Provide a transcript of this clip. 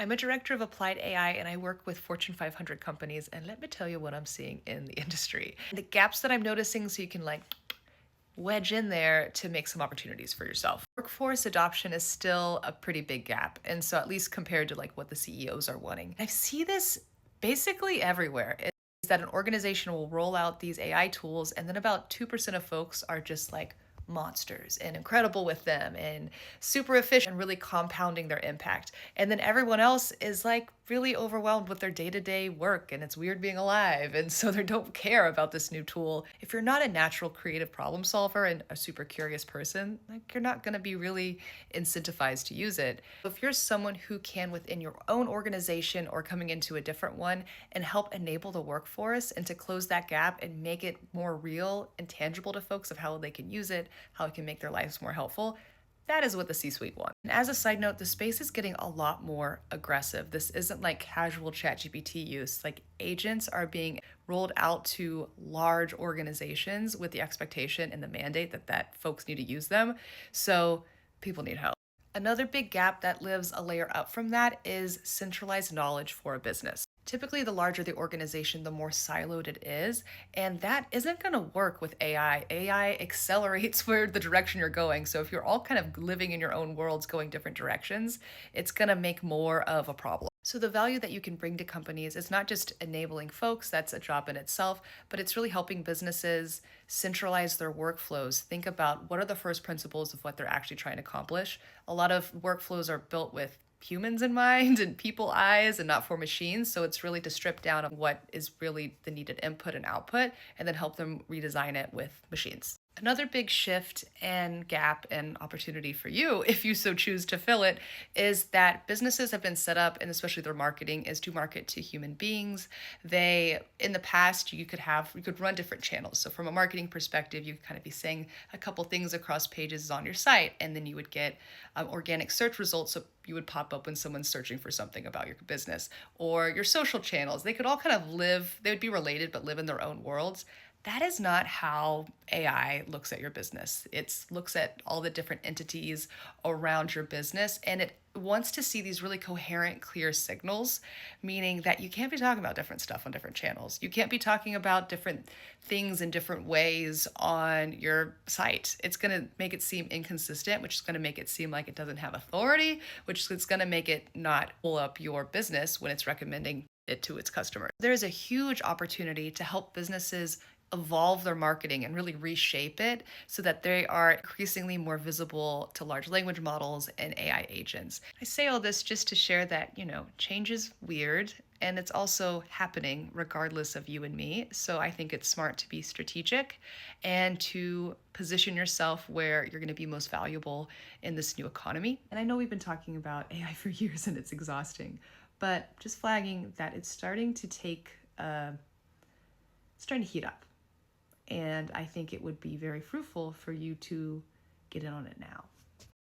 I'm a director of applied AI and I work with Fortune 500 companies. And let me tell you what I'm seeing in the industry. The gaps that I'm noticing so you can wedge in there to make some opportunities for yourself. Workforce adoption is still a pretty big gap. And so, at least compared to what the CEOs are wanting, I see this basically everywhere. Is that an organization will roll out these AI tools, and then about 2% of folks are just monsters and incredible with them and super efficient and really compounding their impact. And then everyone else is really overwhelmed with their day-to-day work and it's weird being alive. And so they don't care about this new tool. If you're not a natural creative problem solver and a super curious person, you're not going to be really incentivized to use it. If you're someone who can within your own organization or coming into a different one and help enable the workforce and to close that gap and make it more real and tangible to folks of how they can use it, how it can make their lives more helpful, that is what the C-suite wants. And as a side note, the space is getting a lot more aggressive. This isn't like casual ChatGPT use. Agents are being rolled out to large organizations with the expectation and the mandate that folks need to use them. So people need help. Another big gap that lives a layer up from that is centralized knowledge for a business. Typically, the larger the organization, the more siloed it is, and that isn't going to work with AI. AI accelerates where the direction you're going. So if you're all kind of living in your own worlds, going different directions, it's going to make more of a problem. So the value that you can bring to companies is not just enabling folks, that's a job in itself, but it's really helping businesses centralize their workflows. Think about what are the first principles of what they're actually trying to accomplish. A lot of workflows are built with humans in mind and people eyes and not for machines. So it's really to strip down of what is really the needed input and output and then help them redesign it with machines. Another big shift and gap and opportunity for you, if you so choose to fill it, is that businesses have been set up, and especially their marketing, is to market to human beings. In the past, you could run different channels. So from a marketing perspective, you could kind of be saying a couple things across pages on your site, and then you would get organic search results. So you would pop up when someone's searching for something about your business, or your social channels. They could all kind of they would be related, but live in their own worlds. That is not how AI looks at your business. It looks at all the different entities around your business, and it wants to see these really coherent, clear signals, meaning that you can't be talking about different stuff on different channels. You can't be talking about different things in different ways on your site. It's going to make it seem inconsistent, which is going to make it seem like it doesn't have authority, which is going to make it not pull up your business when it's recommending it to its customers. There's a huge opportunity to help businesses evolve their marketing and really reshape it so that they are increasingly more visible to large language models and AI agents. I say all this just to share that, change is weird and it's also happening regardless of you and me. So I think it's smart to be strategic and to position yourself where you're going to be most valuable in this new economy. And I know we've been talking about AI for years and it's exhausting, but just flagging that it's starting to heat up. And I think it would be very fruitful for you to get in on it now.